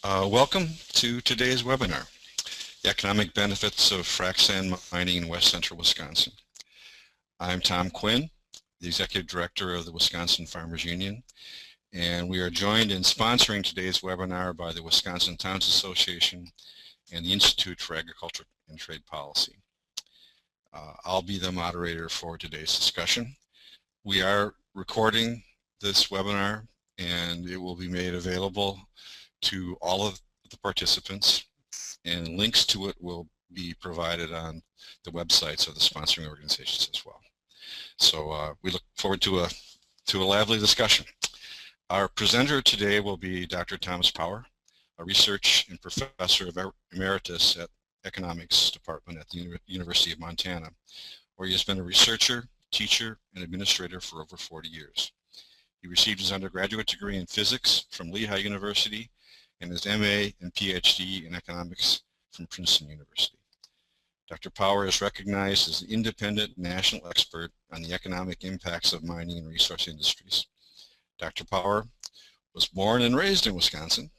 Welcome to today's webinar, The Economic Benefits of Frac-Sand Mining in West Central Wisconsin. I'm Tom Quinn, the Executive Director of the Wisconsin Farmers Union, and we are joined in sponsoring today's webinar by the Wisconsin Towns Association and the Institute for Agriculture and Trade Policy. I'll be the moderator for today's discussion. We are recording this webinar and it will be made available to all of the participants, and links to it will be provided on the websites of the sponsoring organizations as well. So we look forward to a lively discussion. Our presenter today will be Dr. Thomas Power, a research and professor of emeritus at Economics Department at the University of Montana, where he has been a researcher, teacher, and administrator for over 40 years. He received his undergraduate degree in physics from Lehigh University and his MA and PhD in economics from Princeton University. Dr. Power is recognized as an independent national expert on the economic impacts of mining and resource industries. Dr. Power was born and raised in Wisconsin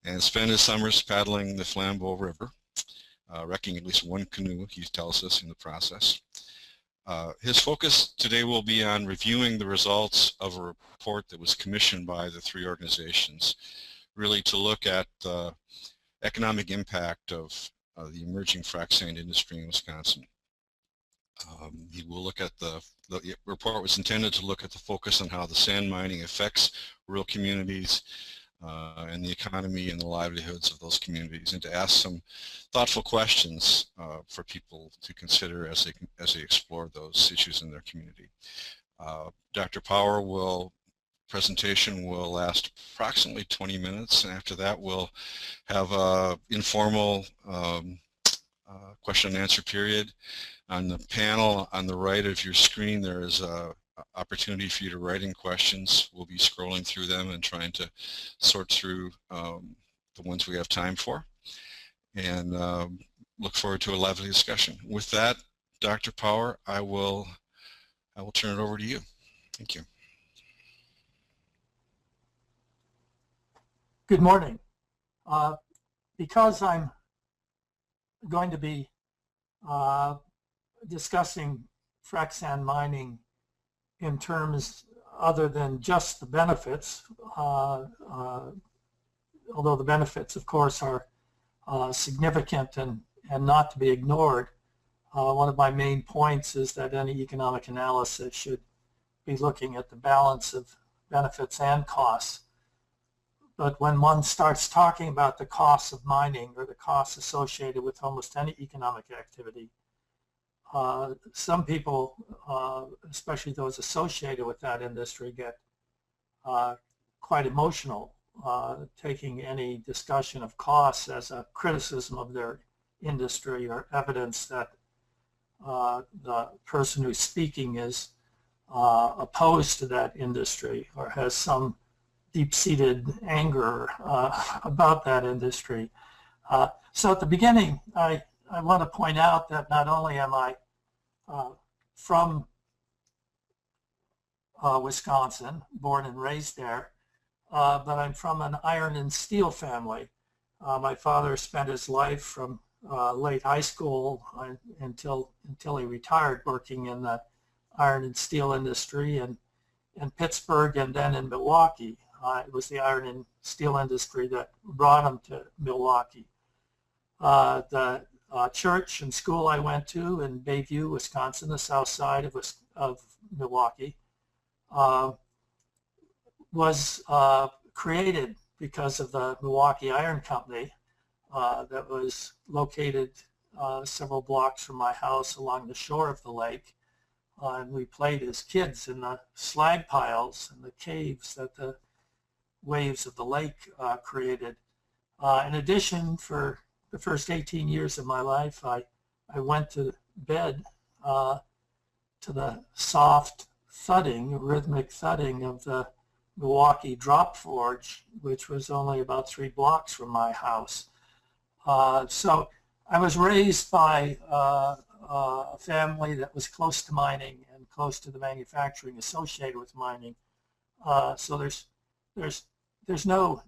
and spent his summers paddling the Flambeau River, wrecking at least one canoe, he tells us, in the process. His focus today will be on reviewing the results of a report that was commissioned by the three organizations, really to look at the economic impact of the emerging frac sand industry in Wisconsin. He will look at the report was intended to look at the focus on how the sand mining affects rural communities and the economy and the livelihoods of those communities, and to ask some thoughtful questions for people to consider as they explore those issues in their community. Dr. Power presentation will last approximately 20 minutes, and after that we'll have an informal question and answer period. On the panel on the right of your screen, there is an opportunity for you to write in questions. We'll be scrolling through them and trying to sort through the ones we have time for, and look forward to a lively discussion. With that, Dr. Power, I will turn it over to you. Thank you. Good morning. Because I'm going to be discussing frac sand mining in terms other than just the benefits, although the benefits, of course, are significant and not to be ignored, one of my main points is that any economic analysis should be looking at the balance of benefits and costs. But when one starts talking about the costs of mining or the costs associated with almost any economic activity, some people, especially those associated with that industry, get quite emotional, taking any discussion of costs as a criticism of their industry or evidence that the person who's speaking is opposed to that industry or has some deep-seated anger about that industry. So at the beginning, I want to point out that not only am I from Wisconsin, born and raised there, but I'm from an iron and steel family. My father spent his life from late high school until he retired working in the iron and steel industry in Pittsburgh and then in Milwaukee. It was the iron and steel industry that brought him to Milwaukee. The church and school I went to in Bayview, Wisconsin, the south side of Milwaukee, was created because of the Milwaukee Iron Company that was located several blocks from my house along the shore of the lake. And we played as kids in the slag piles and the caves that the waves of the lake created. In addition, for the first 18 years of my life, I went to bed to the soft thudding, rhythmic thudding of the Milwaukee drop forge, which was only about 3 blocks from my house. So I was raised by a family that was close to mining and close to the manufacturing associated with mining. So there's no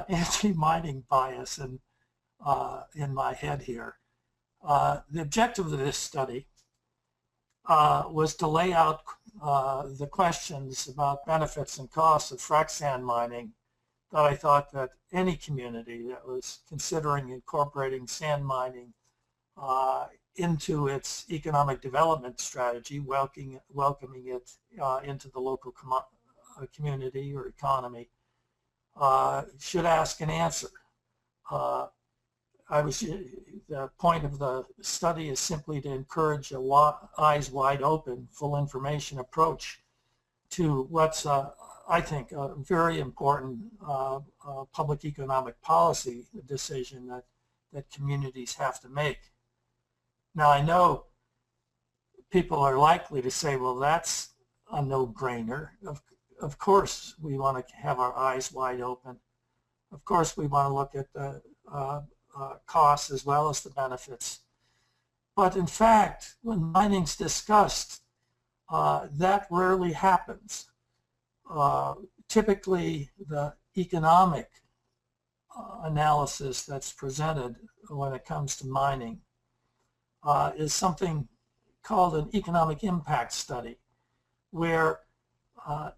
anti-mining bias in my head here. The objective of this study was to lay out the questions about benefits and costs of frac-sand mining that I thought that any community that was considering incorporating sand mining into its economic development strategy, welcoming it into the local community or economy, should ask and answer. The point of the study is simply to encourage a eyes wide open, full information approach to what's, I think, a very important public economic policy decision that communities have to make. Now, I know people are likely to say, well, that's a no-brainer. Of course, we want to have our eyes wide open. Of course, we want to look at the costs as well as the benefits. But in fact, when mining's discussed, that rarely happens. Typically, the economic analysis that's presented when it comes to mining is something called an economic impact study, where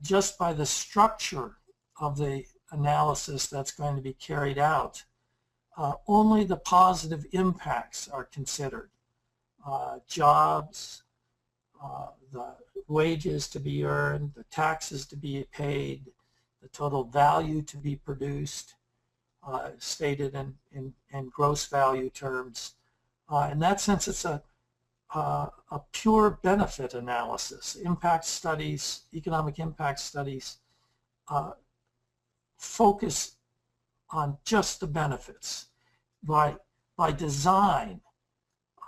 just by the structure of the analysis that's going to be carried out, only the positive impacts are considered. Jobs, the wages to be earned, the taxes to be paid, the total value to be produced, stated in gross value terms. In that sense, it's a pure benefit analysis. Impact studies, economic impact studies, focus on just the benefits. By design,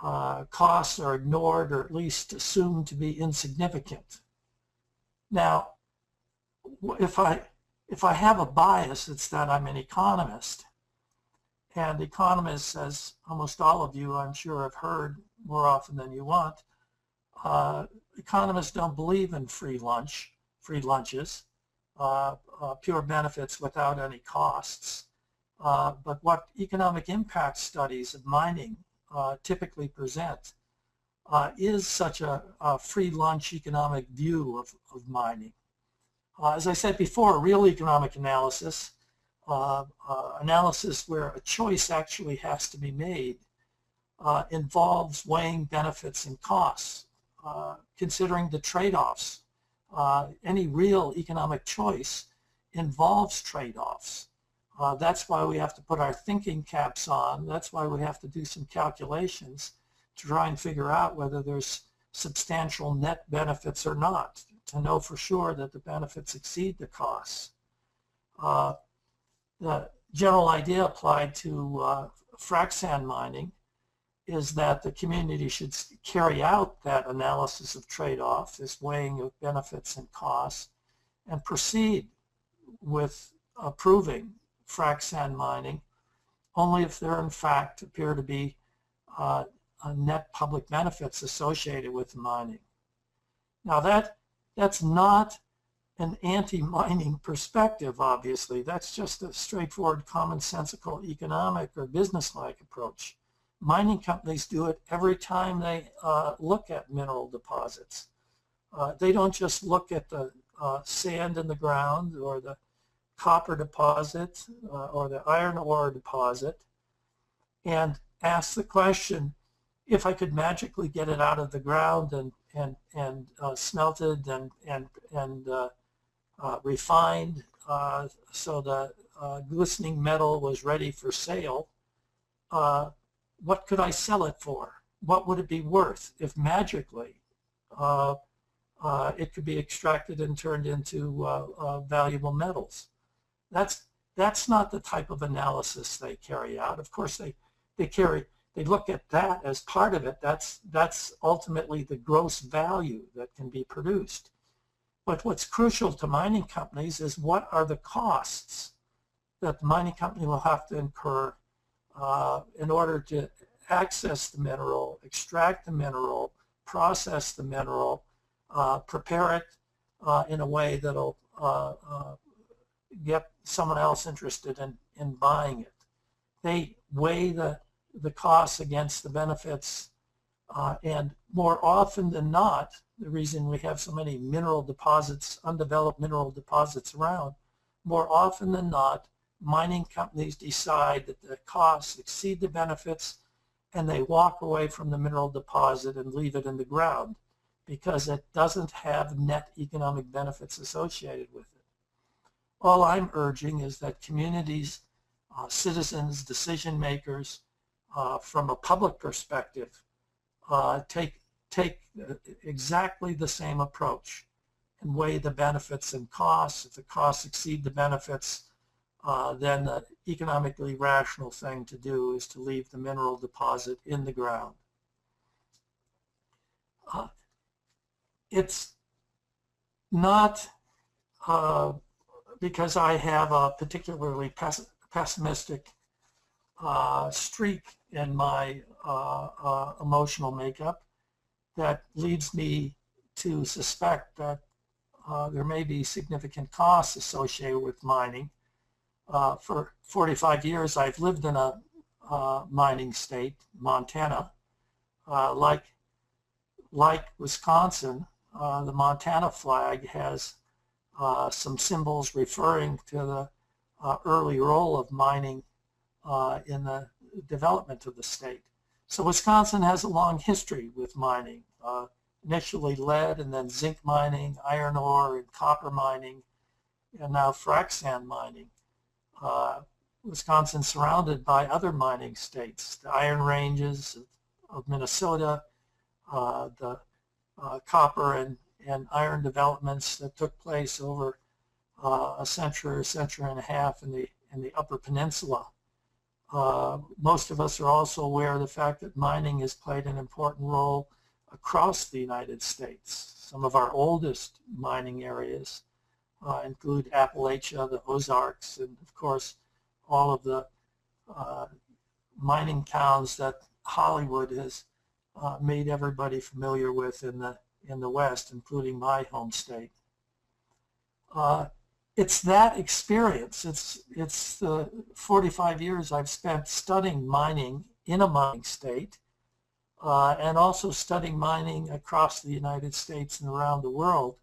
costs are ignored or at least assumed to be insignificant. Now, if I have a bias, it's that I'm an economist. And economists, as almost all of you I'm sure have heard more often than you want, economists don't believe in free lunches, pure benefits without any costs. But what economic impact studies of mining typically present is such a free lunch economic view of mining. As I said before, real economic analysis, analysis where a choice actually has to be made, involves weighing benefits and costs, considering the trade-offs. Any real economic choice involves trade-offs. That's why we have to put our thinking caps on. That's why we have to do some calculations to try and figure out whether there's substantial net benefits or not, to know for sure that the benefits exceed the costs. The general idea applied to frac-sand mining is that the community should carry out that analysis of trade-off, this weighing of benefits and costs, and proceed with approving frac-sand mining only if there in fact appear to be net public benefits associated with mining. Now that's not an anti-mining perspective, obviously. That's just a straightforward, commonsensical economic or business-like approach. Mining companies do it every time they look at mineral deposits. They don't just look at the sand in the ground or the copper deposit or the iron ore deposit and ask the question, if I could magically get it out of the ground and smelted and refined so the glistening metal was ready for sale, what could I sell it for? What would it be worth if magically it could be extracted and turned into valuable metals? That's not the type of analysis they carry out. Of course, they look at that as part of it. That's ultimately the gross value that can be produced. But what's crucial to mining companies is what are the costs that the mining company will have to incur in order to access the mineral, extract the mineral, process the mineral, prepare it in a way that'll get someone else interested in buying it. They weigh the costs against the benefits, and more often than not, the reason we have so many mineral deposits, undeveloped mineral deposits around, more often than not, mining companies decide that the costs exceed the benefits, and they walk away from the mineral deposit and leave it in the ground because it doesn't have net economic benefits associated with it. All I'm urging is that communities, citizens, decision makers, from a public perspective, take exactly the same approach and weigh the benefits and costs. If the costs exceed the benefits, then the economically rational thing to do is to leave the mineral deposit in the ground. It's not because I have a particularly pessimistic streak in my emotional makeup that leads me to suspect that there may be significant costs associated with mining. For 45 years, I've lived in a mining state, Montana. Like Wisconsin, the Montana flag has some symbols referring to the early role of mining in the development of the state. So Wisconsin has a long history with mining, initially lead and then zinc mining, iron ore and copper mining, and now Frac-Sand mining. Wisconsin surrounded by other mining states, the Iron Ranges of Minnesota, the copper and iron developments that took place over a century and a half in the Upper Peninsula. Most of us are also aware of the fact that mining has played an important role across the United States. Some of our oldest mining areas include Appalachia, the Ozarks, and of course all of the mining towns that Hollywood has made everybody familiar with in the West, including my home state. It's that experience. It's the 45 years I've spent studying mining in a mining state, and also studying mining across the United States and around the world,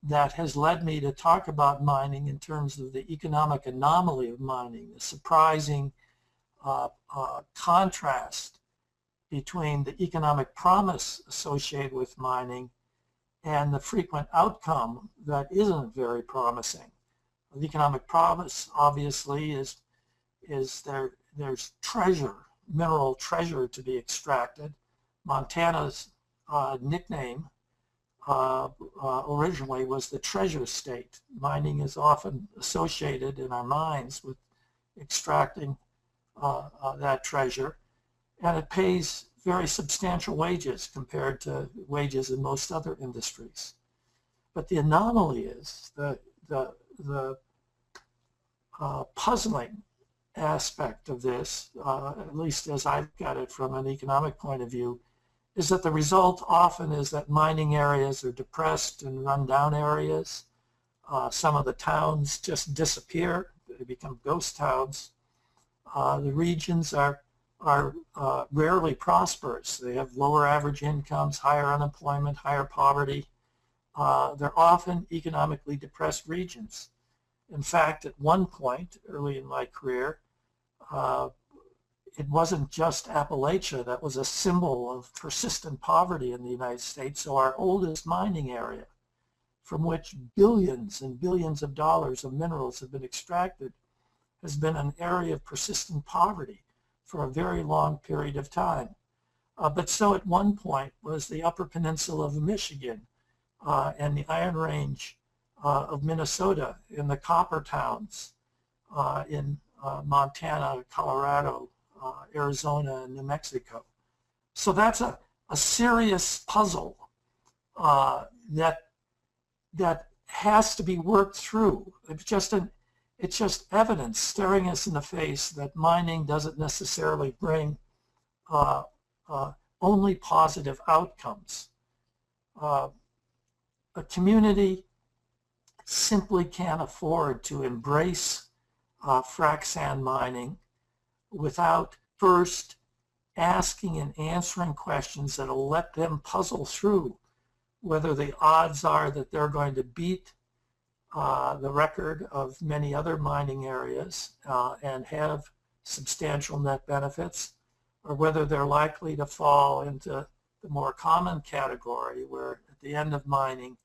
that has led me to talk about mining in terms of the economic anomaly of mining, the surprising contrast between the economic promise associated with mining and the frequent outcome that isn't very promising. The economic promise, obviously, is there's treasure, mineral treasure to be extracted. Montana's nickname originally was the treasure state. Mining is often associated in our minds with extracting that treasure, and it pays very substantial wages compared to wages in most other industries. But the anomaly is the puzzling aspect of this, at least as I've got it from an economic point of view, is that the result often is that mining areas are depressed and run-down areas. Some of the towns just disappear. They become ghost towns. The regions are rarely prosperous. They have lower average incomes, higher unemployment, higher poverty. They're often economically depressed regions. In fact, at one point early in my career, it wasn't just Appalachia that was a symbol of persistent poverty in the United States. So our oldest mining area, from which billions and billions of dollars of minerals have been extracted, has been an area of persistent poverty for a very long period of time. But so at one point was the Upper Peninsula of Michigan and the Iron Range of Minnesota, in the copper towns in Montana, Colorado, Arizona, and New Mexico. So that's a serious puzzle that has to be worked through. It's just evidence staring us in the face that mining doesn't necessarily bring only positive outcomes. A community simply can't afford to embrace frac sand mining without first asking and answering questions that'll let them puzzle through whether the odds are that they're going to beat the record of many other mining areas and have substantial net benefits, or whether they're likely to fall into the more common category where at the end of mining,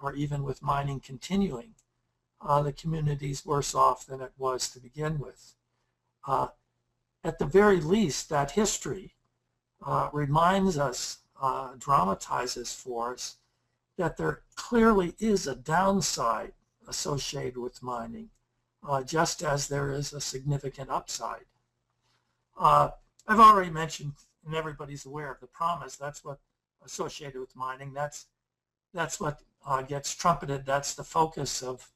or even with mining continuing, the community's worse off than it was to begin with. At the very least, that history reminds us, dramatizes for us, that there clearly is a downside associated with mining, just as there is a significant upside. I've already mentioned, and everybody's aware of the promise, that's what associated with mining, that's what gets trumpeted, that's the focus of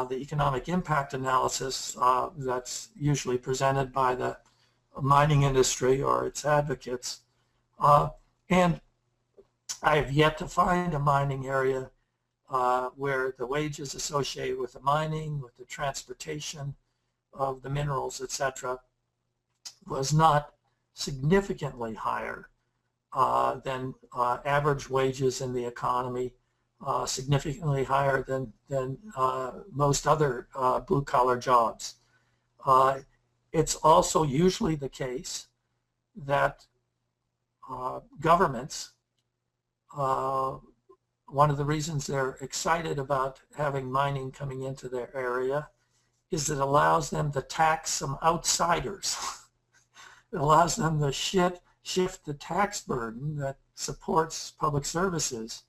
the economic impact analysis that's usually presented by the mining industry or its advocates. And I have yet to find a mining area where the wages associated with the mining, with the transportation of the minerals, etc., was not significantly higher than average wages in the economy, significantly higher than most other blue-collar jobs. It's also usually the case that governments, one of the reasons they're excited about having mining coming into their area is it allows them to tax some outsiders. It allows them to shift the tax burden that supports public services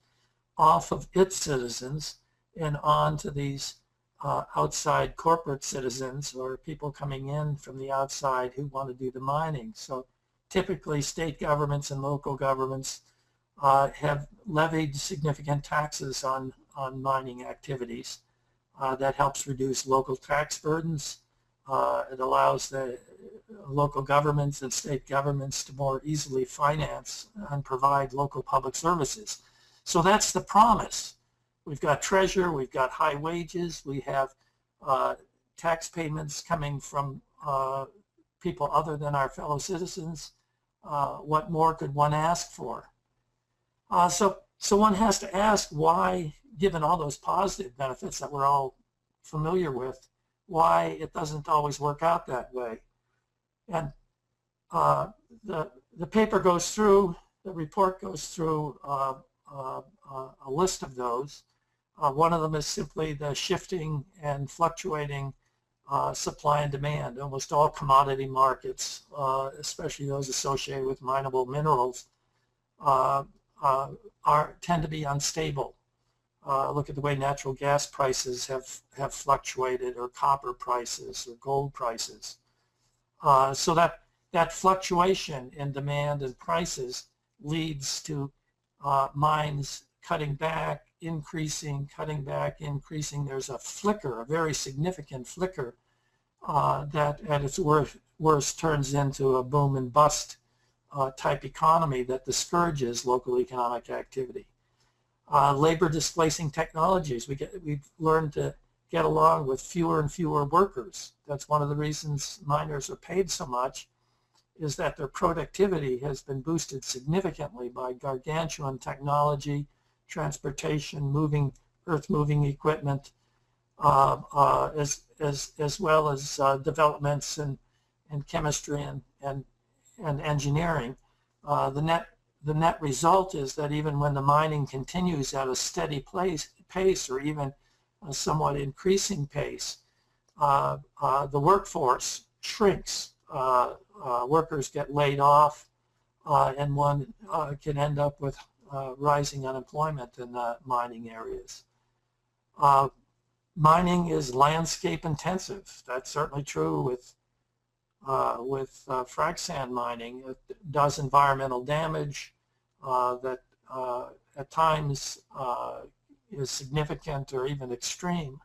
off of its citizens and on to these outside corporate citizens or people coming in from the outside who want to do the mining. So typically state governments and local governments have levied significant taxes on mining activities. That helps reduce local tax burdens. It allows the local governments and state governments to more easily finance and provide local public services. So that's the promise. We've got treasure, we've got high wages, we have tax payments coming from people other than our fellow citizens. What more could one ask for? So one has to ask why, given all those positive benefits that we're all familiar with, why it doesn't always work out that way. And the paper goes through, the report goes through a list of those. One of them is simply the shifting and fluctuating supply and demand. Almost all commodity markets, especially those associated with mineable minerals, tend to be unstable. Look at the way natural gas prices have fluctuated, or copper prices, or gold prices. So that fluctuation in demand and prices leads to mines cutting back, increasing, cutting back, increasing. There's a flicker, a very significant flicker that at its worst turns into a boom and bust type economy that discourages local economic activity. Labor displacing technologies. We've learned to get along with fewer and fewer workers. That's one of the reasons miners are paid so much, is that their productivity has been boosted significantly by gargantuan technology, transportation, earth-moving equipment, as well as developments in chemistry and engineering. The net result is that even when the mining continues at a steady pace, or even a somewhat increasing pace, the workforce shrinks. Workers get laid off, and one can end up with rising unemployment in mining areas. Mining is landscape intensive. That's certainly true with Frac-Sand mining. It does environmental damage that at times is significant or even extreme,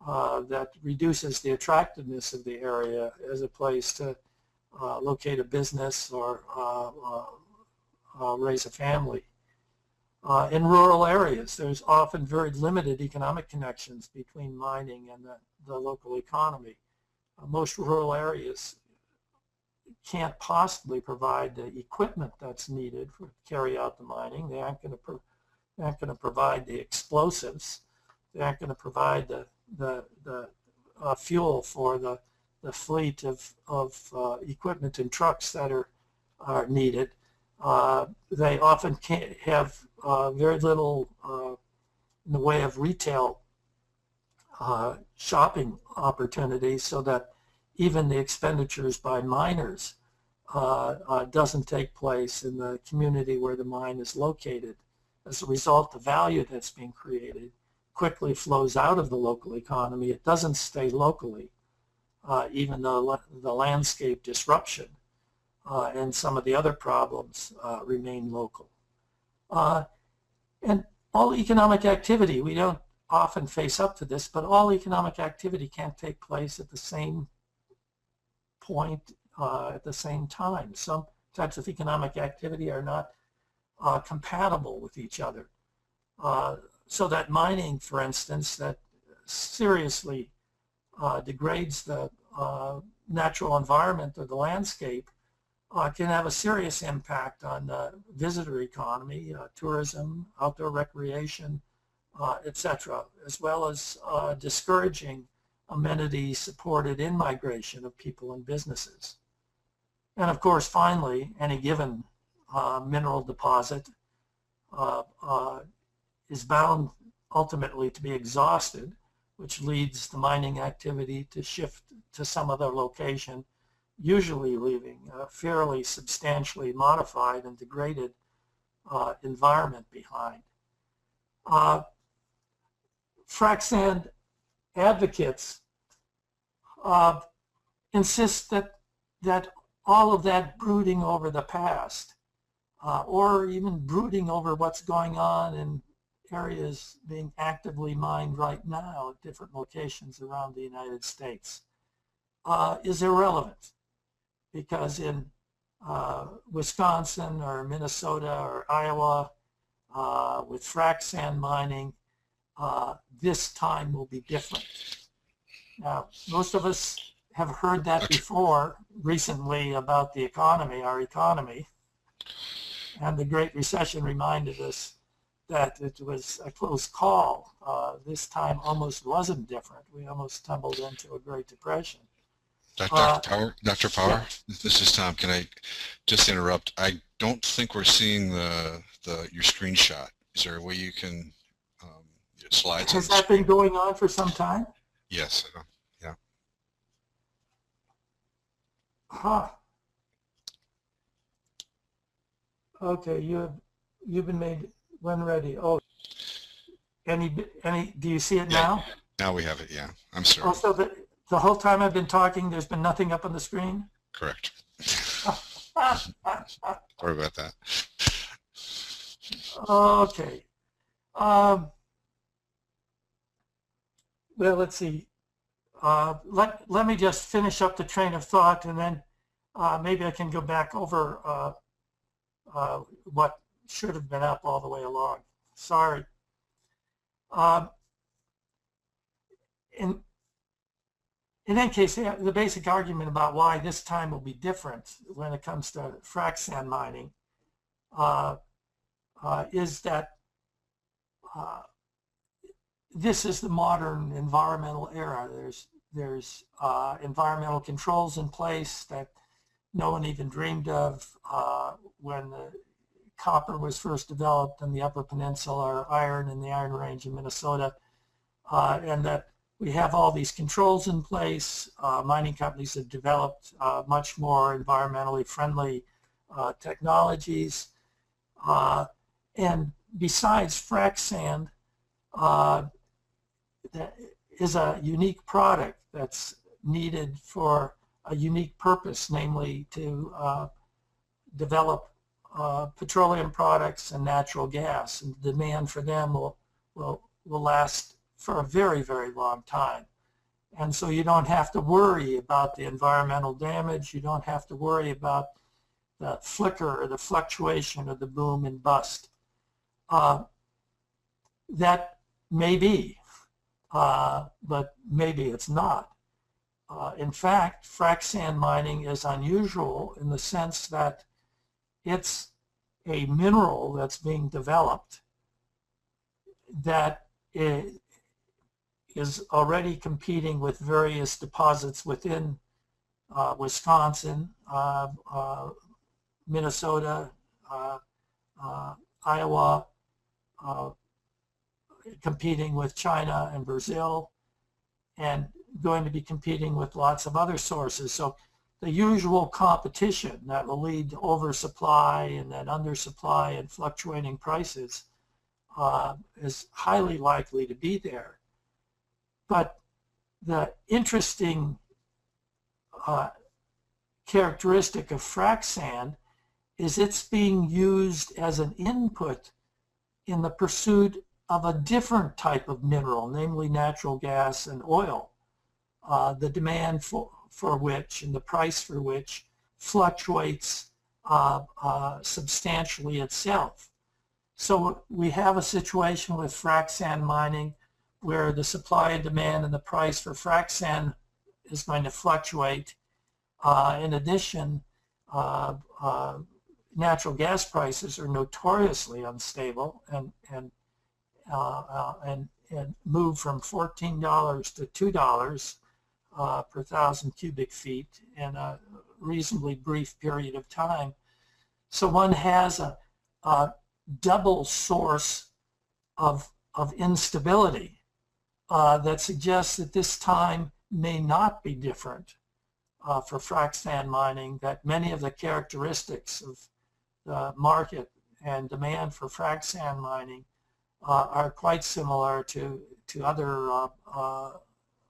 that reduces the attractiveness of the area as a place to locate a business or raise a family. In rural areas, there's often very limited economic connections between mining and the local economy. Most rural areas can't possibly provide the equipment that's needed to carry out the mining. They aren't going to provide the explosives. They aren't going to provide the fuel for the fleet of equipment and trucks that are needed. They often can't have very little in the way of retail shopping opportunities, so that even the expenditures by miners doesn't take place in the community where the mine is located. As a result, the value that's being created quickly flows out of the local economy. It doesn't stay locally, even though the landscape disruption and some of the other problems remain local. And all economic activity, we don't often face up to this, but all economic activity can't take place at the same point at the same time. Some types of economic activity are not compatible with each other. So that mining, for instance, that seriously degrades the natural environment or the landscape can have a serious impact on the visitor economy, tourism, outdoor recreation, etc., as well as discouraging amenities supported in-migration of people and businesses. And of course, finally, any given mineral deposit is bound ultimately to be exhausted, which leads the mining activity to shift to some other location, usually leaving a fairly substantially modified and degraded environment behind. Frac-Sand advocates insist that all of that brooding over the past, or even brooding over what's going on in areas being actively mined right now at different locations around the United States, is irrelevant, because in Wisconsin or Minnesota or Iowa, with frac-sand mining, this time will be different. Now, most of us have heard that before recently about the economy, our economy, and the Great Recession reminded us that it was a close call. This time almost wasn't different. We almost tumbled into a Great Depression. Dr. Power, yeah. This is Tom. Can I just interrupt? I don't think we're seeing your screenshot. Is there a way you can slides? Has that been going on for some time? Yes. Yeah. Huh. Okay, you've been made when ready. Oh, any? Do you see it now? Now we have it. Yeah. I'm sorry. Also, the whole time I've been talking, there's been nothing up on the screen? Correct. Sorry about that. Okay. Well, let's see. Let me just finish up the train of thought, and then maybe I can go back over what should have been up all the way along. Sorry. In any case, the basic argument about why this time will be different when it comes to frac-sand mining is that this is the modern environmental era. There's environmental controls in place that no one even dreamed of when the copper was first developed in the Upper Peninsula, or iron in the Iron Range in Minnesota, and that we have all these controls in place. Mining companies have developed much more environmentally friendly technologies. And besides, frac-sand is a unique product that's needed for a unique purpose, namely to develop petroleum products and natural gas. And the demand for them will last for a very, very long time. And so you don't have to worry about the environmental damage. You don't have to worry about the flicker or the fluctuation or the boom and bust. That may be, but maybe it's not. In fact, frac-sand mining is unusual in the sense that it's a mineral that's being developed that is already competing with various deposits within Wisconsin, Minnesota, Iowa, competing with China and Brazil, and going to be competing with lots of other sources. So the usual competition that will lead to oversupply and then undersupply and fluctuating prices is highly likely to be there. But the interesting characteristic of frac-sand is it's being used as an input in the pursuit of a different type of mineral, namely natural gas and oil, the demand for which and the price for which fluctuates substantially itself. So we have a situation with frac-sand mining where the supply and demand and the price for frac-sand is going to fluctuate. In addition, natural gas prices are notoriously unstable and move from $14 to $2 per 1,000 cubic feet in a reasonably brief period of time. So one has a double source of instability that suggests that this time may not be different for frac-sand mining, that many of the characteristics of the market and demand for frac-sand mining are quite similar to other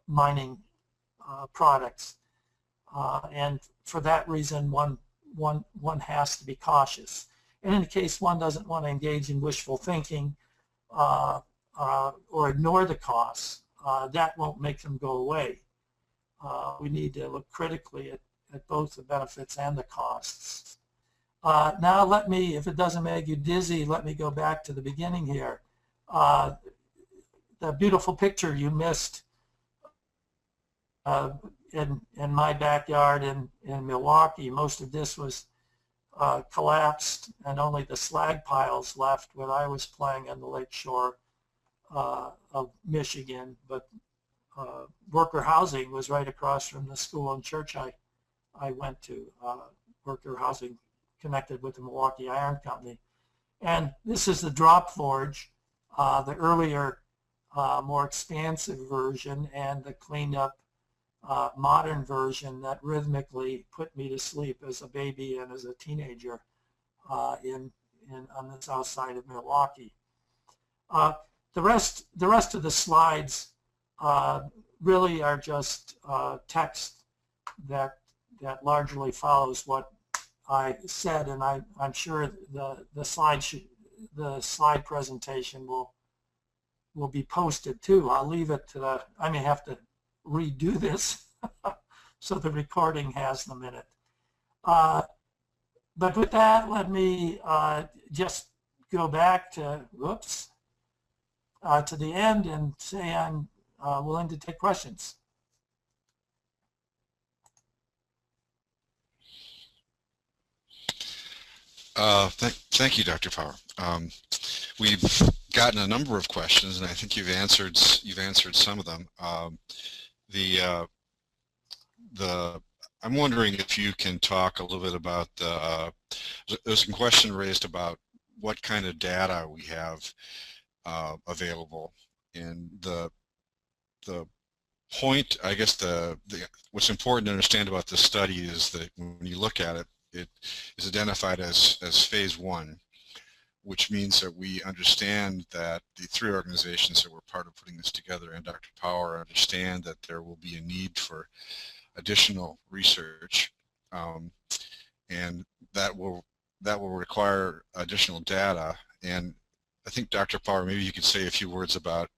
mining products. And for that reason, one has to be cautious. And in case one doesn't want to engage in wishful thinking or ignore the costs, that won't make them go away. We need to look critically at both the benefits and the costs. Now let me, if it doesn't make you dizzy, let me go back to the beginning here. The beautiful picture you missed in my backyard in Milwaukee, most of this was collapsed and only the slag piles left when I was playing on the lake shore of Michigan. But worker housing was right across from the school and church I went to, worker housing connected with the Milwaukee Iron Company. And this is the drop forge, the earlier, more expansive version, and the cleaned up modern version that rhythmically put me to sleep as a baby and as a teenager on the south side of Milwaukee. The rest of the slides really are just text that largely follows what I said, and I'm sure the slide presentation will be posted too. I'll leave it to I may have to redo this so the recording has them in it. But with that, let me just go back to the end and say I'm willing to take questions. Thank you, Dr. Power. We've gotten a number of questions, and I think you've answered some of them. I'm wondering if you can talk a little bit about there's a question raised about what kind of data we have available, and the point, I guess, what's important to understand about this study is that when you look at it, it is identified as phase 1, which means that we understand that the 3 organizations that were part of putting this together and Dr. Power understand that there will be a need for additional research, and that will require additional data. And I think, Dr. Power, maybe you could say a few words about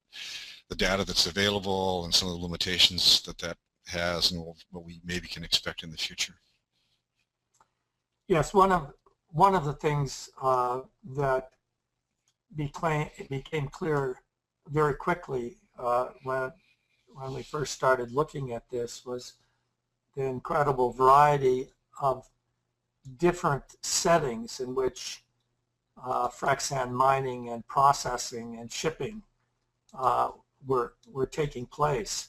the data that's available and some of the limitations that has, and what we maybe can expect in the future. Yes, one of the things that it became clear very quickly when we first started looking at this was the incredible variety of different settings in which frac-sand mining and processing and shipping were taking place.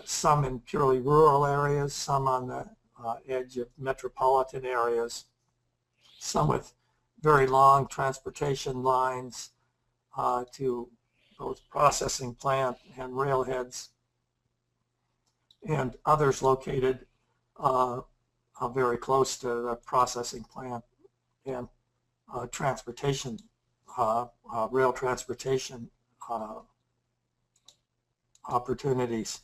Some in purely rural areas, some on the edge of metropolitan areas, some with very long transportation lines to both processing plant and railheads, and others located very close to the processing plant and transportation, rail transportation opportunities.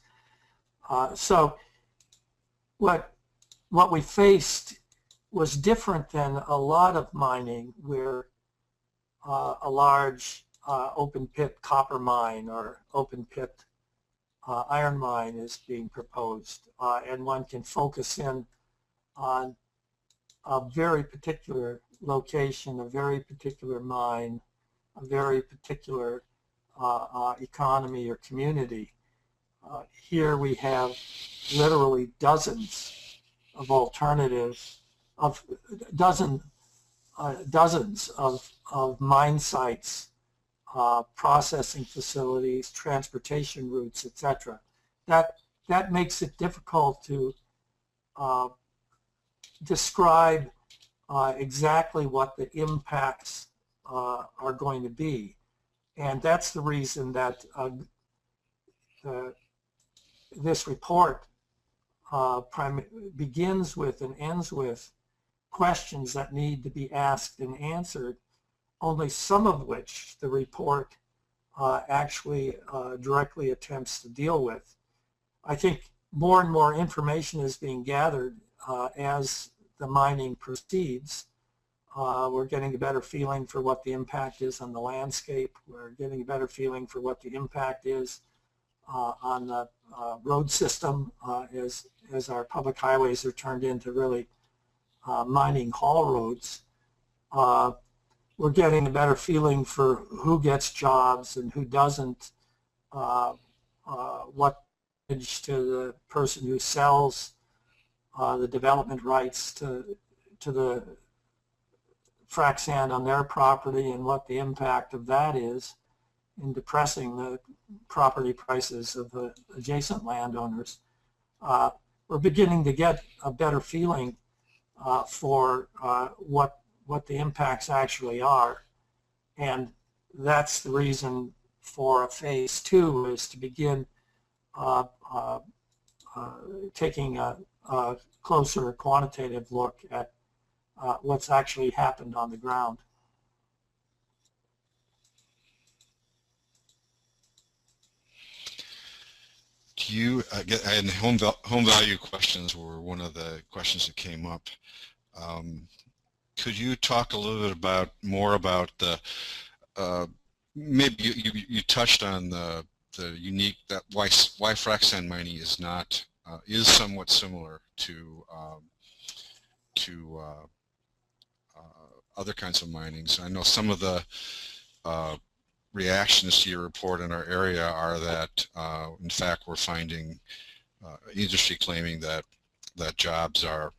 So what we faced was different than a lot of mining where a large open pit copper mine or open pit iron mine is being proposed, and one can focus in on a very particular location, a very particular mine, a very particular economy or community. Here we have literally dozens of alternatives, dozens of mine sites, processing facilities, transportation routes, etc. That makes it difficult to describe exactly what the impacts are going to be. And that's the reason that this report begins with and ends with questions that need to be asked and answered, only some of which the report actually directly attempts to deal with. I think more and more information is being gathered as the mining proceeds. We're getting a better feeling for what the impact is on the landscape. We're getting a better feeling for what the impact is on the road system as our public highways are turned into really mining haul roads. We're getting a better feeling for who gets jobs and who doesn't, what to the person who sells the development rights to the frac sand on their property and what the impact of that is in depressing the property prices of the adjacent landowners. We're beginning to get a better feeling for what the impacts actually are, and that's the reason for a phase 2 is to begin taking a closer quantitative look at what's actually happened on the ground. Do you and home value questions were one of the questions that came up. Could you talk a little bit more about the maybe you touched on the unique that why frac-sand mining is not is somewhat similar to other kinds of mining. So I know some of the reactions to your report in our area are that in fact we're finding industry claiming that jobs are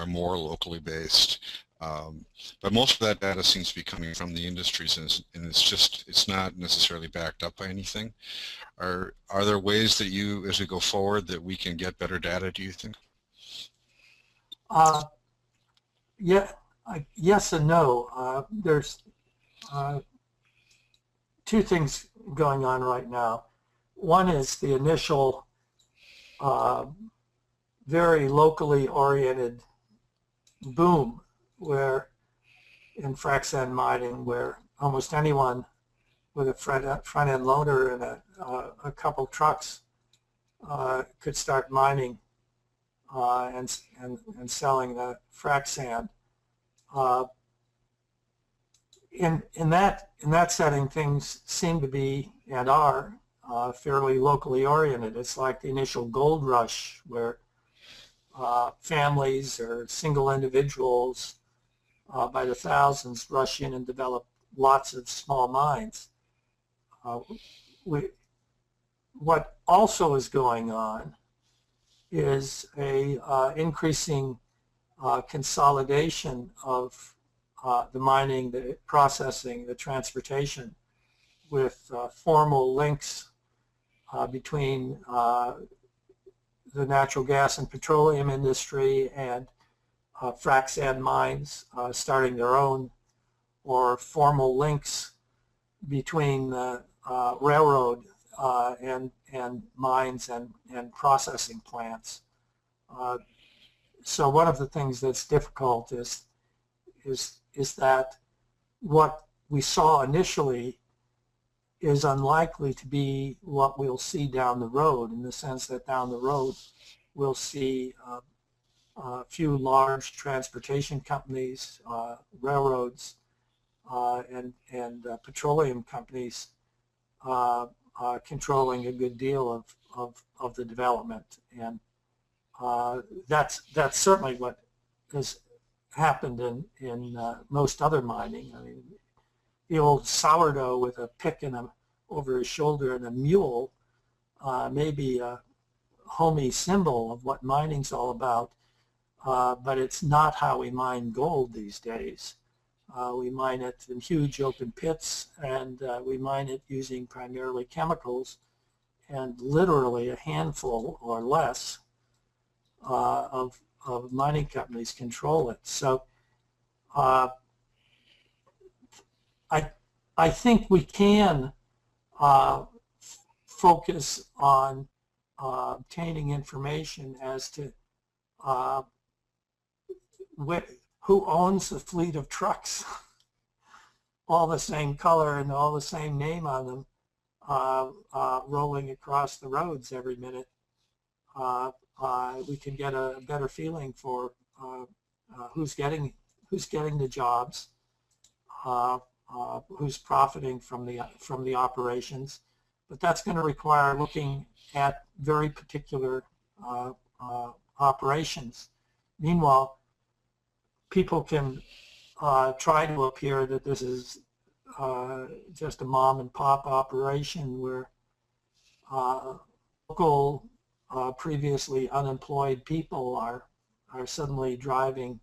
more locally based, but most of that data seems to be coming from the industries, and it's not necessarily backed up by anything. Are there ways that as we go forward, that we can get better data, do you think? Yeah, yes and no. There's two things going on right now. One is the initial very locally oriented boom where in frac-sand mining, where almost anyone with a front-end loader and a couple trucks could start mining and selling the frac-sand. In that setting, things seem to be and are fairly locally oriented. It's like the initial gold rush where families or single individuals by the thousands rush in and develop lots of small mines. What also is going on is a increasing consolidation of the mining, the processing, the transportation, with formal links between the natural gas and petroleum industry and Frac-Sand mines starting their own, or formal links between the railroad and mines and processing plants. So one of the things that's difficult is that what we saw initially is unlikely to be what we'll see down the road, in the sense that down the road we'll see a few large transportation companies, railroads, and petroleum companies controlling a good deal of the development. And that's certainly what has happened in most other mining. I mean, the old sourdough with a pick over his shoulder and a mule may be a homey symbol of what mining's all about, but it's not how we mine gold these days. We mine it in huge open pits, and we mine it using primarily chemicals, and literally a handful or less of mining companies control it. So I think we can focus on obtaining information as to who owns the fleet of trucks, all the same color and all the same name on them, rolling across the roads every minute. We can get a better feeling for who's getting the jobs, who's profiting from the operations. But that's going to require looking at very particular operations. Meanwhile, people can try to appear that this is just a mom and pop operation where local previously unemployed people are suddenly driving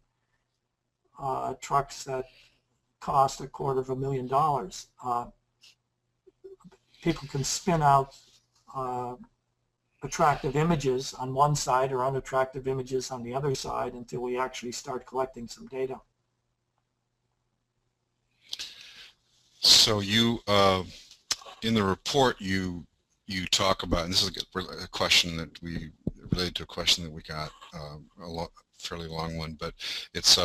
trucks that cost $250,000. People can spin out attractive images on one side or unattractive images on the other side until we actually start collecting some data. So you, in the report, you talk about, and this is a question that related to a question that we got, fairly long one, but it's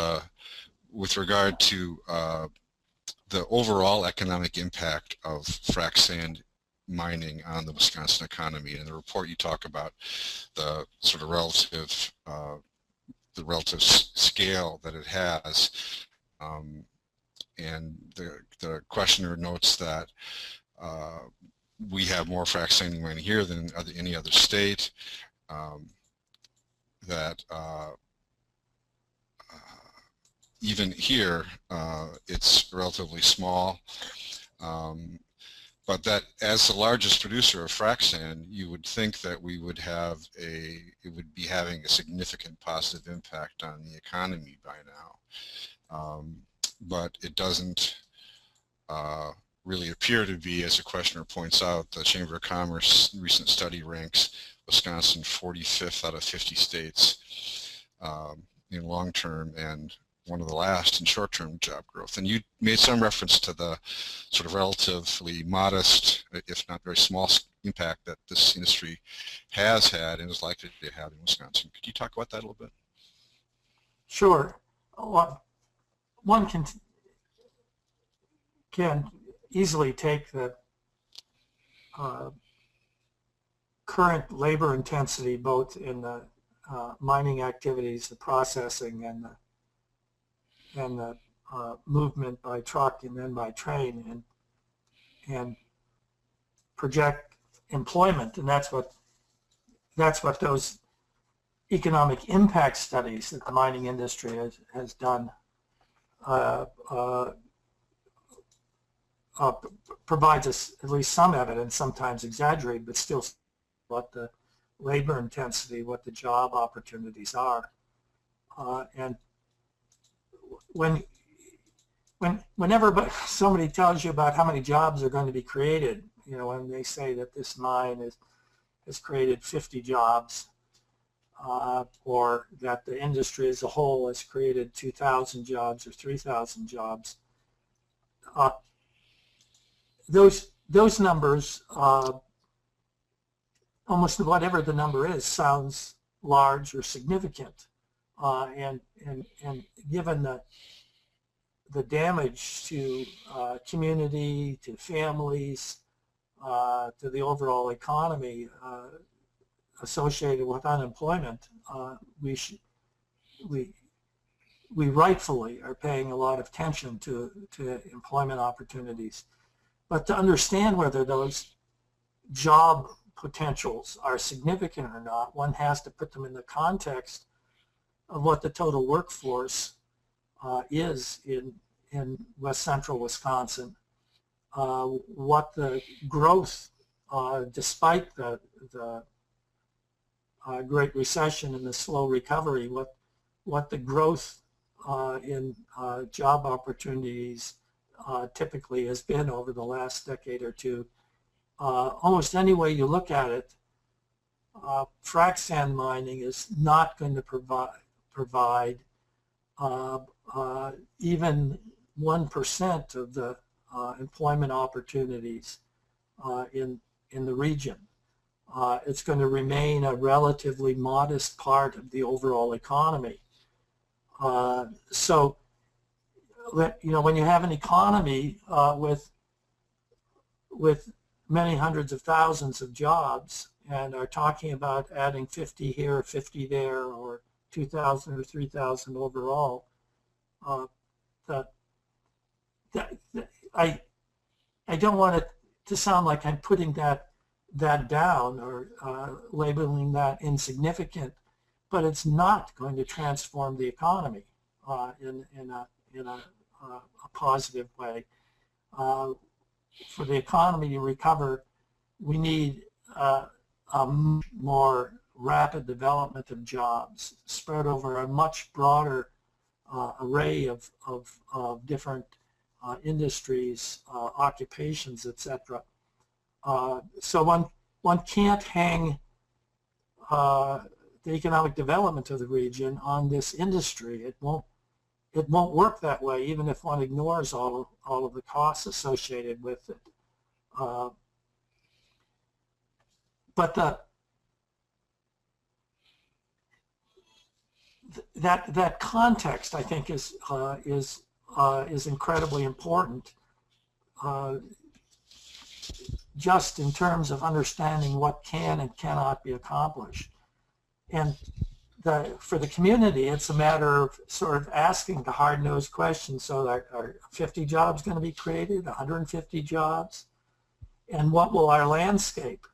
with regard to the overall economic impact of Frac-Sand mining on the Wisconsin economy. In the report, you talk about the sort of relative scale that it has, and the questioner notes that we have more Frac-Sand mining here than any other state. That even here, it's relatively small. But that as the largest producer of Frac-Sand, you would think that it would be having a significant positive impact on the economy by now. But it doesn't really appear to be, as the questioner points out. The Chamber of Commerce recent study ranks Wisconsin 45th out of 50 states in long-term, and one of the last in short-term job growth. And you made some reference to the sort of relatively modest, if not very small, impact that this industry has had and is likely to have in Wisconsin. Could you talk about that a little bit? Sure. One can easily take the current labor intensity, both in the mining activities, the processing, and the movement by truck and then by train, and project employment, and that's what those economic impact studies that the mining industry has done provides us at least some evidence, sometimes exaggerated, but still what the labor intensity, what the job opportunities are. And whenever somebody tells you about how many jobs are going to be created, you know, when they say that this mine has created 50 jobs, or that the industry as a whole has created 2,000 jobs or 3,000 jobs, those numbers, almost whatever the number is, sounds large or significant, and given the damage to community, to families, to the overall economy associated with unemployment, we rightfully are paying a lot of attention to employment opportunities. But to understand whether those job potentials are significant or not, one has to put them in the context of what the total workforce is in West Central Wisconsin, what the growth, despite the Great Recession and the slow recovery, what the growth in job opportunities typically has been over the last decade or two. Almost any way you look at it, frac-sand mining is not going to provide even 1% of the employment opportunities in the region. It's going to remain a relatively modest part of the overall economy. So, you know, when you have an economy with many hundreds of thousands of jobs and are talking about adding 50 here, 50 there, or 2,000 or 3,000 overall, I don't want it to sound like I'm putting that down or labeling that insignificant, but it's not going to transform the economy in a positive way. For the economy to recover, we need a more rapid development of jobs spread over a much broader array of different industries, occupations, etc. So one can't hang the economic development of the region on this industry. It won't work that way, even if one ignores all of the costs associated with it. But that context, I think, is incredibly important, just in terms of understanding what can and cannot be accomplished. And for the community, it's a matter of sort of asking the hard-nosed questions. So are 50 jobs going to be created, 150 jobs? And what will our landscape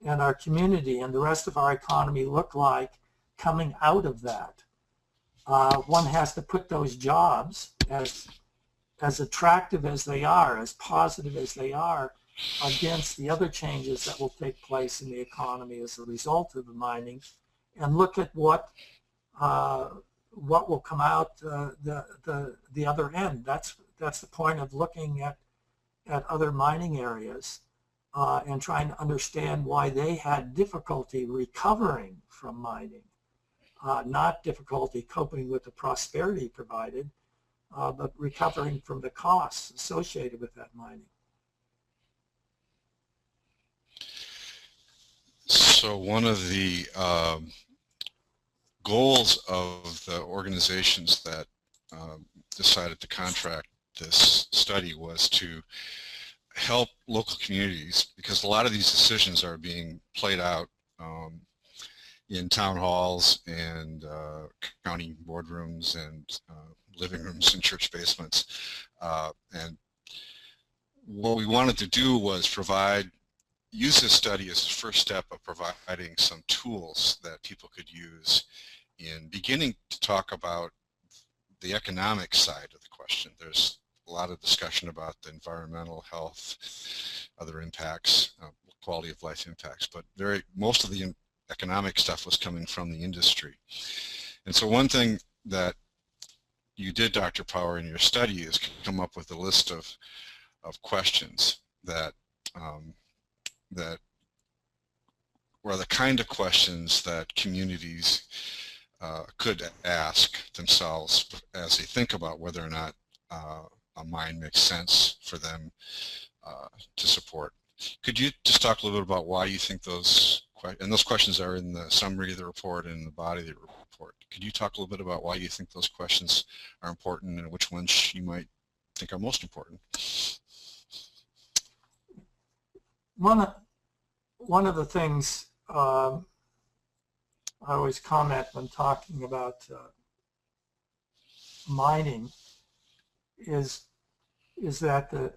and our community and the rest of our economy look like coming out of that? One has to put those jobs, as attractive as they are, as positive as they are, against the other changes that will take place in the economy as a result of the mining, and look at what will come out the other end. That's the point of looking at other mining areas and trying to understand why they had difficulty recovering from mining, not difficulty coping with the prosperity provided, but recovering from the costs associated with that mining. So one of the goals of the organizations that decided to contract this study was to help local communities, because a lot of these decisions are being played out in town halls and county boardrooms and living rooms and church basements. And what we wanted to do was use this study as a first step of providing some tools that people could use in beginning to talk about the economic side of the question. There's a lot of discussion about the environmental, health, other impacts, quality of life impacts, but most of the economic stuff was coming from the industry. And so one thing that you did, Dr. Power, in your study is come up with a list of questions that were the kind of questions that communities could ask themselves as they think about whether or not a mine makes sense for them to support. Could you just talk a little bit about why you think those questions are in the summary of the report and in the body of the report. Could you talk a little bit about why you think those questions are important and which ones you might think are most important? One of the things I always comment when talking about mining is that the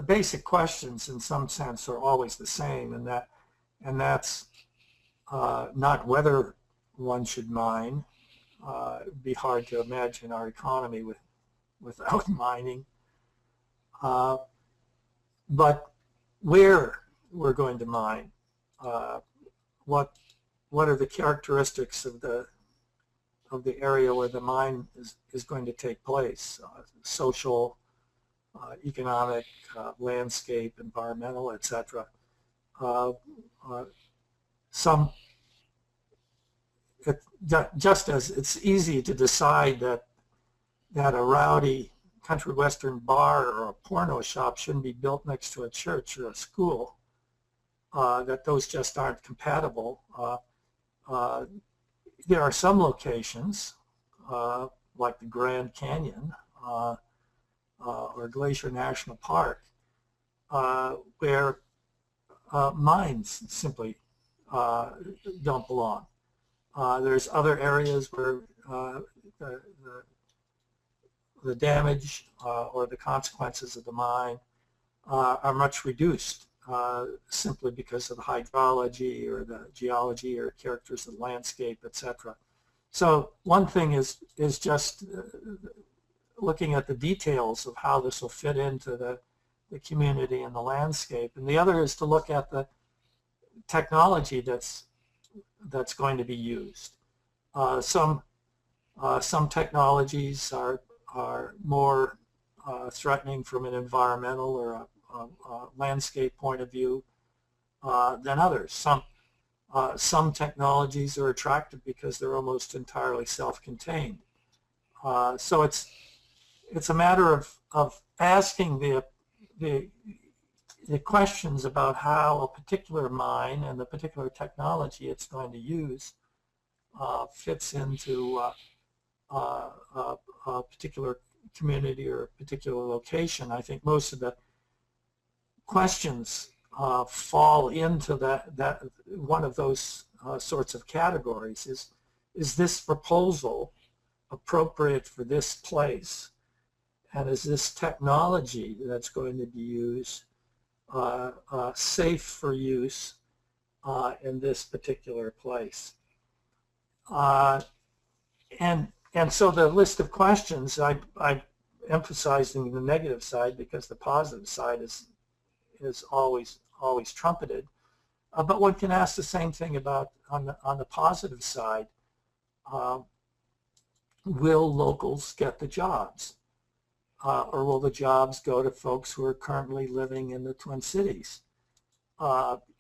basic questions in some sense are always the same, and that's not whether one should mine. It'd be hard to imagine our economy without mining, but where we're going to mine, what are the characteristics of the area where the mine is going to take place, social, economic, landscape, environmental, etc. Just as it's easy to decide that a rowdy country western bar or a porno shop shouldn't be built next to a church or a school, that those just aren't compatible. There are some locations, like the Grand Canyon or Glacier National Park, where mines simply don't belong. There's other areas where the damage or the consequences of the mine are much reduced, simply because of the hydrology or the geology or characters of the landscape, etc. So one thing is just looking at the details of how this will fit into the community and the landscape, and the other is to look at the technology that's going to be used. Some technologies are more threatening from an environmental or a landscape point of view than others. Some technologies are attractive because they're almost entirely self-contained. So it's a matter of asking the questions about how a particular mine and the particular technology it's going to use fits into a particular community or a particular location. I think most of the questions fall into that one of those sorts of categories. Is this proposal appropriate for this place? And is this technology that's going to be used safe for use in this particular place? And so the list of questions, I'm emphasizing the negative side because the positive side is always trumpeted. But one can ask the same thing about on the positive side. Will locals get the jobs? Or will the jobs go to folks who are currently living in the Twin Cities?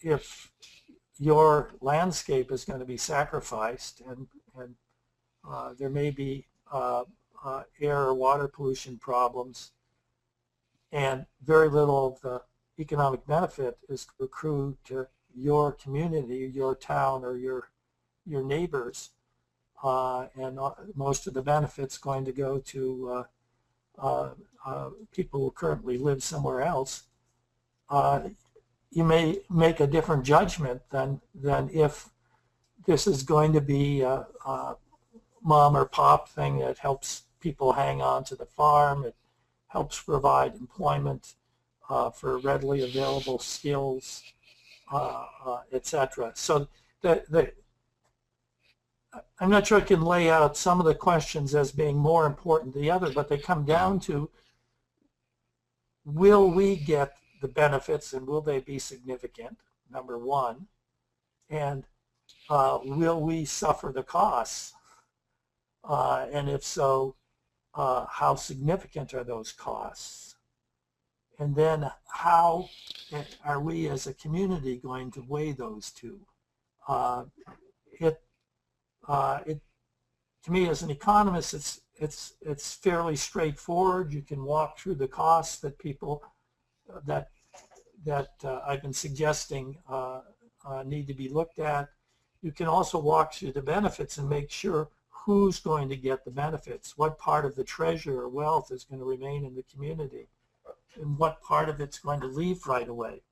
If your landscape is going to be sacrificed and there may be air or water pollution problems, and very little of the economic benefit is accrued to your community, your town, or your neighbors, and most of the benefits going to go to people who currently live somewhere else, you may make a different judgment than if this is going to be a mom or pop thing that helps people hang on to the farm. It helps provide employment for readily available skills, etc. So I'm not sure I can lay out some of the questions as being more important than the other, but they come down to, will we get the benefits and will they be significant, number one, and will we suffer the costs? And if so, how significant are those costs? And then how are we as a community going to weigh those two? To me, as an economist, it's fairly straightforward. You can walk through the costs that people that I've been suggesting need to be looked at. You can also walk through the benefits and make sure who's going to get the benefits, what part of the treasure or wealth is going to remain in the community, and what part of it's going to leave right away.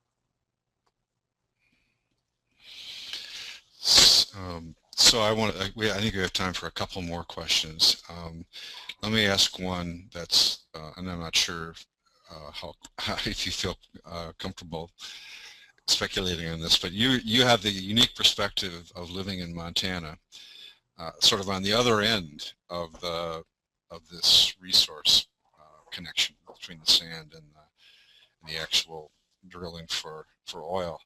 So I think we have time for a couple more questions. Let me ask one that's, and I'm not sure if you feel comfortable speculating on this, but you have the unique perspective of living in Montana, sort of on the other end of this resource connection between the sand and the actual drilling for oil.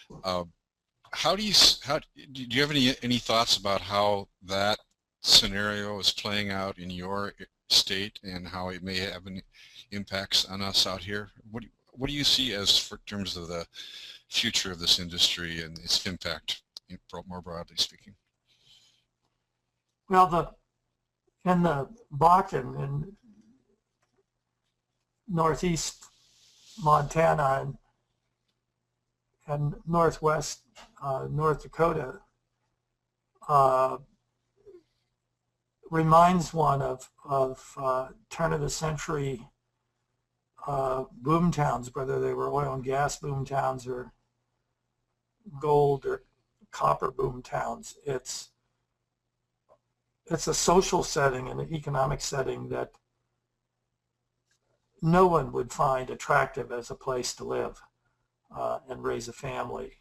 Do you have any thoughts about how that scenario is playing out in your state and how it may have any impacts on us out here? What do you see as for terms of the future of this industry and its impact, more broadly speaking? Well, in the Bakken in northeast Montana and northwest North Dakota reminds one of turn of the century boom towns, whether they were oil and gas boom towns or gold or copper boom towns. It's a social setting and an economic setting that no one would find attractive as a place to live and raise a family.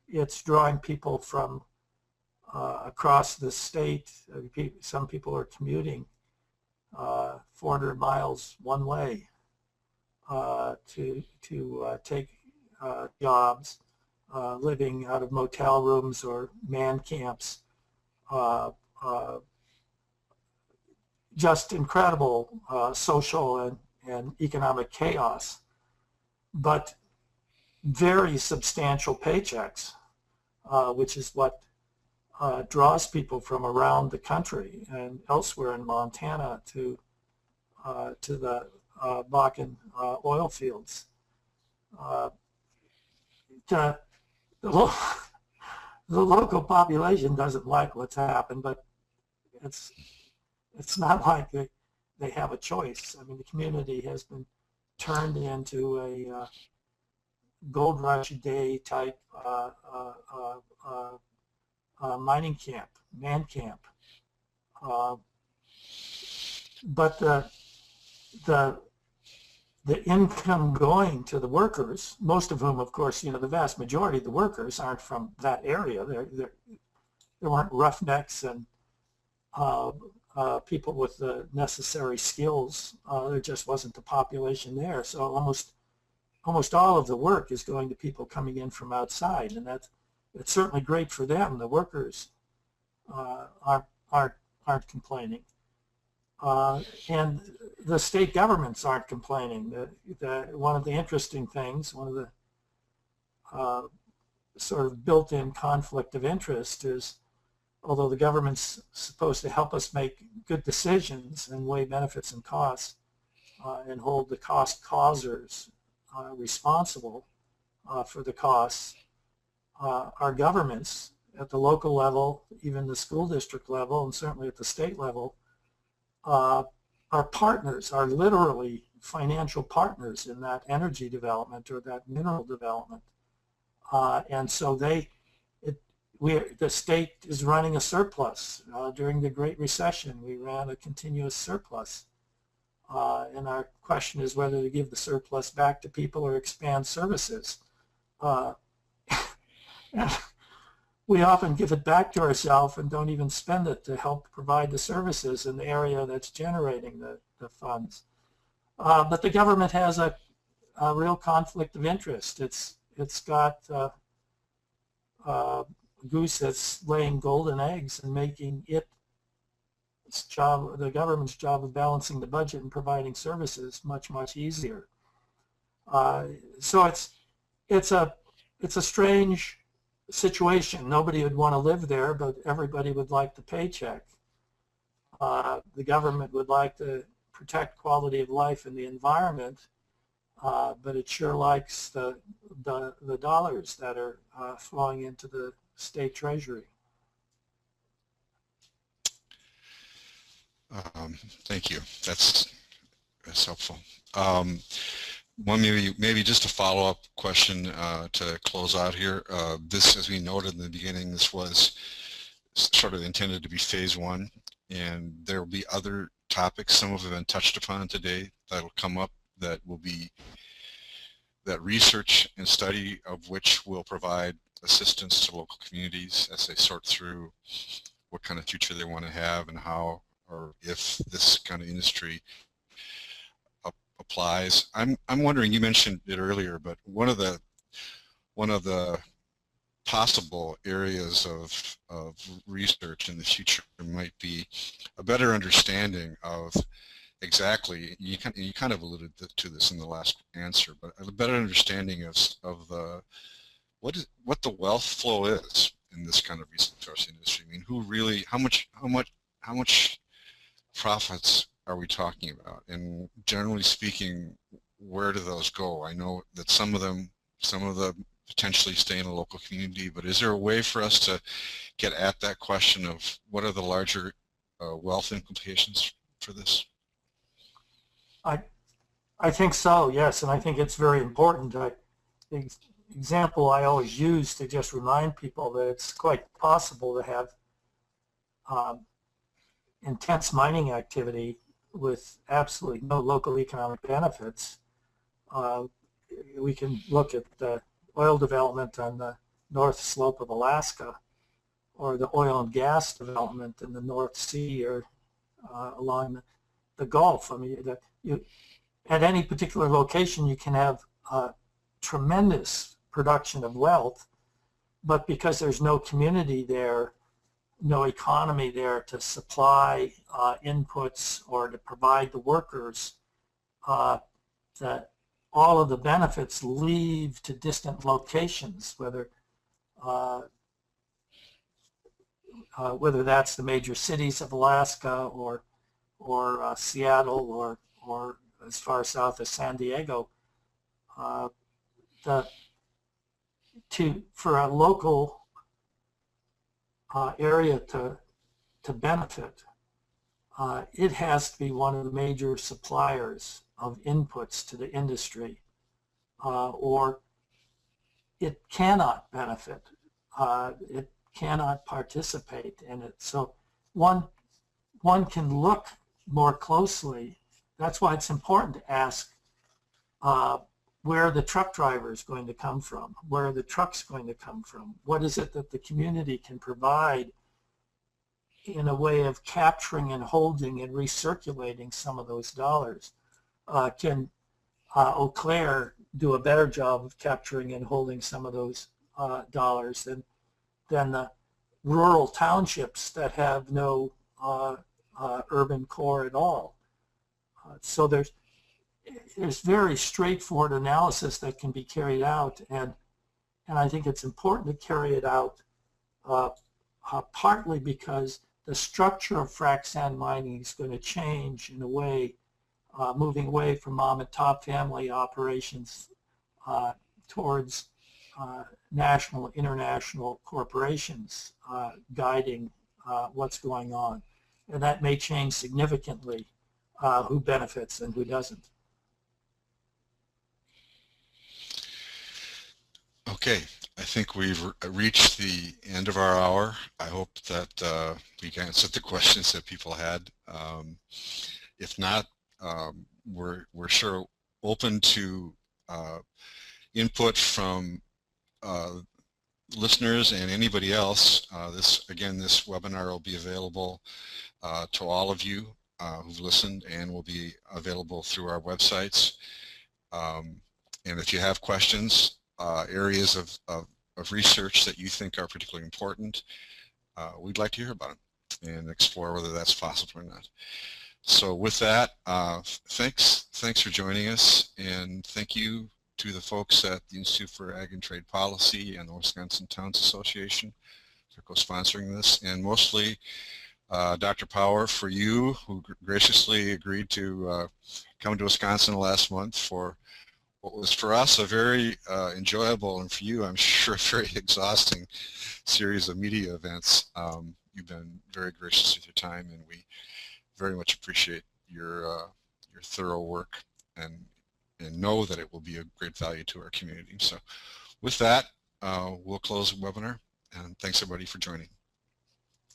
It's drawing people from across the state. Some people are commuting 400 miles one way to take jobs, living out of motel rooms or man camps. Just incredible social and economic chaos, but very substantial paychecks, which is what draws people from around the country and elsewhere in Montana to the Bakken oil fields. The local population doesn't like what's happened, but it's not like they have a choice. I mean, the community has been turned into a gold rush day type mining camp, man camp. But the income going to the workers, most of whom, of course, the vast majority of the workers aren't from that area. There weren't roughnecks and people with the necessary skills. There just wasn't the population there. So almost all of the work is going to people coming in from outside, and it's certainly great for them. The workers aren't complaining, and the state governments aren't complaining. One of the interesting things, one of the sort of built-in conflict of interest is, although the government's supposed to help us make good decisions and weigh benefits and costs and hold the cost causers responsible for the costs, our governments at the local level, even the school district level, and certainly at the state level, are partners, are literally financial partners in that energy development or that mineral development. And so the state is running a surplus. During the Great Recession, we ran a continuous surplus. And our question is whether to give the surplus back to people or expand services. we often give it back to ourselves and don't even spend it to help provide the services in the area that's generating the funds. But the government has a real conflict of interest. It's got a goose that's laying golden eggs and making the government's job of balancing the budget and providing services much easier. So it's a strange situation. Nobody would want to live there, but everybody would like the paycheck. The government would like to protect quality of life and the environment, but it sure likes the dollars that are flowing into the state treasury. Thank you. That's helpful. Maybe just a follow-up question to close out here. This, as we noted in the beginning, this was sort of intended to be phase one, and there will be other topics. Some have been touched upon today that'll come up that will be that research and study of which will provide assistance to local communities as they sort through what kind of future they want to have and how or if this kind of industry applies. I'm wondering, you mentioned it earlier, but one of the possible areas of research in the future might be a better understanding of exactly, you kind of alluded to this in the last answer, but a better understanding of what the wealth flow is in this kind of resource industry. I mean, who really, how much profits are we talking about? And generally speaking, where do those go? I know that some of them potentially stay in a local community, but is there a way for us to get at that question of what are the larger wealth implications for this? I think so, yes, and I think it's very important. The example I always use to just remind people that it's quite possible to have intense mining activity with absolutely no local economic benefits. We can look at the oil development on the north slope of Alaska, or the oil and gas development in the North Sea, or along the Gulf. I mean, at any particular location you can have tremendous production of wealth, but because there's no community there, no economy there to supply inputs or to provide the workers, that all of the benefits leave to distant locations, whether that's the major cities of Alaska or Seattle or as far south as San Diego. For a local area to benefit, it has to be one of the major suppliers of inputs to the industry, or it cannot benefit. It cannot participate in it. So one can look more closely. That's why it's important to ask where the truck driver is going to come from, where are the trucks going to come from, what is it that the community can provide in a way of capturing and holding and recirculating some of those dollars. Can Eau Claire do a better job of capturing and holding some of those dollars than the rural townships that have no urban core at all? So there's very straightforward analysis that can be carried out, and I think it's important to carry it out partly because the structure of frac-sand mining is going to change in a way, moving away from mom and top family operations towards national, international corporations guiding what's going on. And that may change significantly who benefits and who doesn't. Okay, I think we've reached the end of our hour. I hope that we answered the questions that people had. If not, we're sure open to input from listeners and anybody else, this webinar will be available to all of you who've listened, and will be available through our websites. And if you have questions, areas of research that you think are particularly important, we'd like to hear about them and explore whether that's possible or not. So with that, thanks for joining us, and thank you to the folks at the Institute for Ag and Trade Policy and the Wisconsin Towns Association for co-sponsoring this, and mostly Dr. Power, for you who graciously agreed to come to Wisconsin last month for what was for us a very enjoyable, and for you I'm sure very exhausting, series of media events. You've been very gracious with your time, and we very much appreciate your thorough work, and know that it will be a great value to our community. So with that, we'll close the webinar, and thanks everybody for joining.